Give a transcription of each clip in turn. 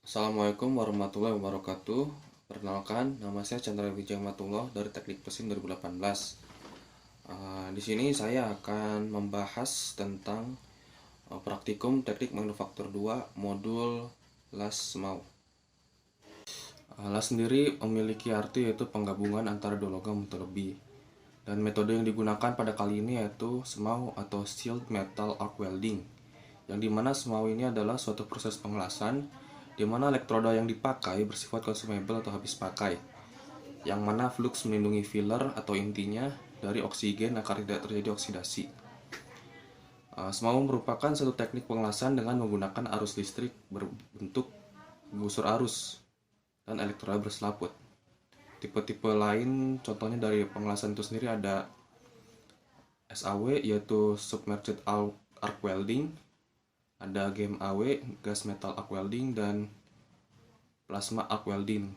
Assalamualaikum warahmatullahi wabarakatuh. Perkenalkan, nama saya Chandra Wijaya Matullah dari Teknik Mesin 2018. Di sini saya akan membahas tentang praktikum Teknik Manufaktur 2 modul las semau. Las sendiri memiliki arti yaitu penggabungan antara dua logam atau lebih. Dan metode yang digunakan pada kali ini yaitu semau atau sealed metal arc welding, yang dimana semau ini adalah suatu proses pengelasan di mana elektroda yang dipakai bersifat consumable atau habis pakai, yang mana flux melindungi filler atau intinya dari oksigen agar tidak terjadi oksidasi. Semau merupakan satu teknik pengelasan dengan menggunakan arus listrik berbentuk busur arus dan elektroda berselaput. Tipe-tipe lain contohnya dari pengelasan itu sendiri ada SAW yaitu submerged arc welding, ada GMAW gas metal arc welding, dan plasma arc welding.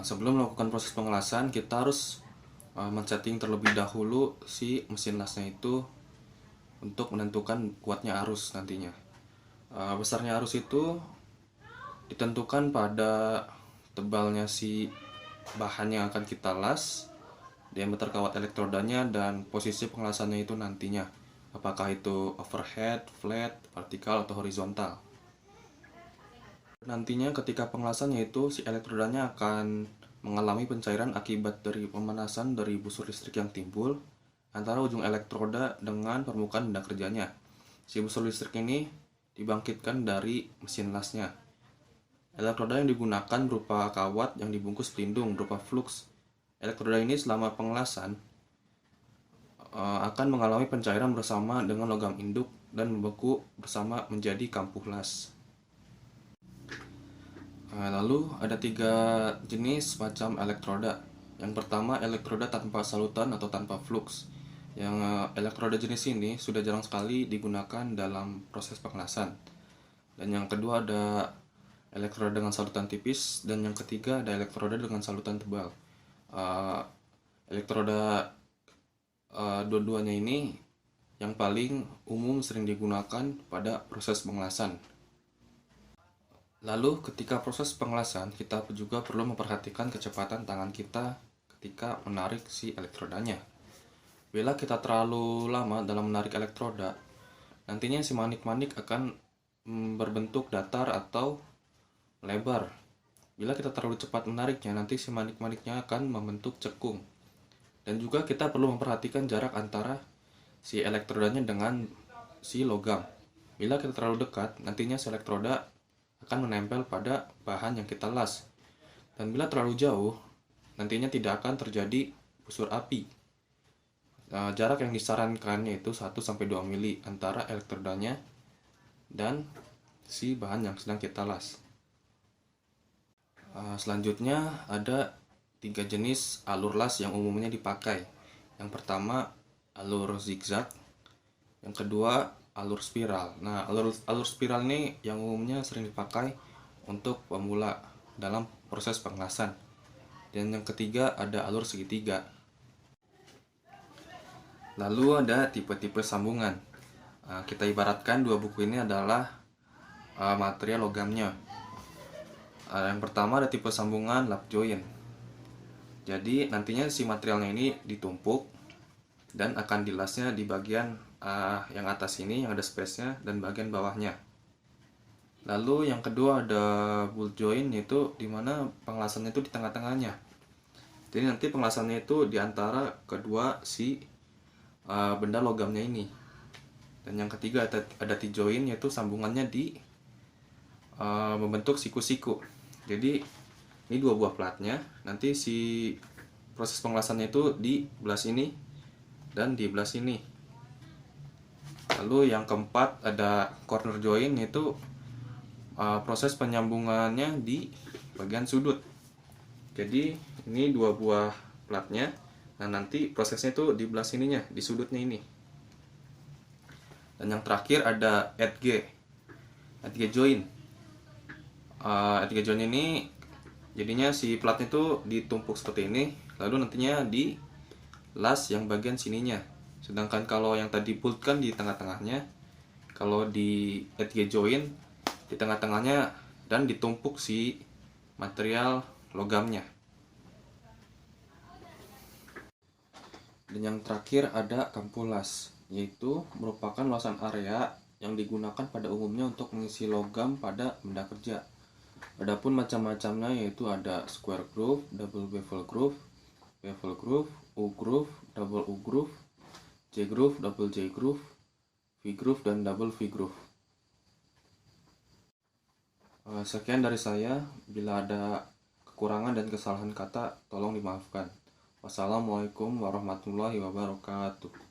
Sebelum melakukan proses pengelasan, kita harus men-setting terlebih dahulu si mesin lasnya itu untuk menentukan kuatnya arus nantinya. Besarnya arus itu ditentukan pada tebalnya si bahan yang akan kita las, diameter kawat elektrodanya, dan posisi pengelasannya itu nantinya, apakah itu overhead, flat, vertikal, atau horizontal. Nantinya ketika pengelasannya itu si elektrodanya akan mengalami pencairan akibat dari pemanasan dari busur listrik yang timbul antara ujung elektroda dengan permukaan benda kerjanya. Si busur listrik ini dibangkitkan dari mesin lasnya. Elektroda yang digunakan berupa kawat yang dibungkus pelindung berupa flux. Elektroda ini selama pengelasan akan mengalami pencairan bersama dengan logam induk dan membeku bersama menjadi kampuh las. Lalu ada 3 jenis macam elektroda. Yang pertama, elektroda tanpa salutan atau tanpa flux. Yang elektroda jenis ini sudah jarang sekali digunakan dalam proses pengelasan. Dan yang kedua ada elektroda dengan salutan tipis, dan yang ketiga ada elektroda dengan salutan tebal. Elektroda dua-duanya ini yang paling umum sering digunakan pada proses pengelasan. Lalu ketika proses pengelasan, kita juga perlu memperhatikan kecepatan tangan kita ketika menarik si elektrodanya. Bila kita terlalu lama dalam menarik elektroda, nantinya si manik-manik akan berbentuk datar atau lebar. Bila kita terlalu cepat menariknya, nanti si manik-maniknya akan membentuk cekung. Dan juga kita perlu memperhatikan jarak antara si elektrodanya dengan si logam. Bila kita terlalu dekat, nantinya si elektroda akan menempel pada bahan yang kita las. Dan bila terlalu jauh, nantinya tidak akan terjadi busur api. Jarak yang disarankan yaitu 1-2 mili antara elektrodanya dan si bahan yang sedang kita las. Selanjutnya ada 3 jenis alur las yang umumnya dipakai. Yang pertama alur zigzag, yang kedua alur spiral. Nah, alur spiral ini yang umumnya sering dipakai untuk pemula dalam proses pengelasan. Dan yang ketiga ada alur segitiga. Lalu ada tipe-tipe sambungan. Kita ibaratkan 2 buku ini adalah material logamnya. Yang pertama ada tipe sambungan lap joint. Jadi nantinya si materialnya ini ditumpuk dan akan dilasnya di bagian yang atas ini yang ada space-nya dan bagian bawahnya. Lalu yang kedua ada bolt joint, yaitu dimana pengelasannya itu di tengah-tengahnya. Jadi nanti pengelasannya itu di antara kedua si benda logamnya ini. Dan yang ketiga ada T-joint, yaitu sambungannya di membentuk siku-siku. Jadi ini 2 buah platnya. Nanti si proses pengelasannya itu di belah sini dan di belah sini. Lalu yang keempat ada corner joint, yaitu proses penyambungannya di bagian sudut. Jadi ini 2 buah platnya. Nah, nanti prosesnya itu di belah sininya, di sudutnya ini. Dan yang terakhir ada edge joint. Edge joint ini jadinya si platnya itu ditumpuk seperti ini, lalu nantinya di las yang bagian sininya. Sedangkan kalau yang tadi bolt kan di tengah-tengahnya, kalau di edge joint di tengah-tengahnya dan ditumpuk si material logamnya. Dan yang terakhir ada kampulas, yaitu merupakan luasan area yang digunakan pada umumnya untuk mengisi logam pada benda kerja. Adapun macam-macamnya yaitu ada square groove, double bevel groove, U groove, double U groove, J groove, double J groove, V groove, dan double V groove. Sekian dari saya. Bila ada kekurangan dan kesalahan kata, tolong dimaafkan. Wassalamualaikum warahmatullahi wabarakatuh.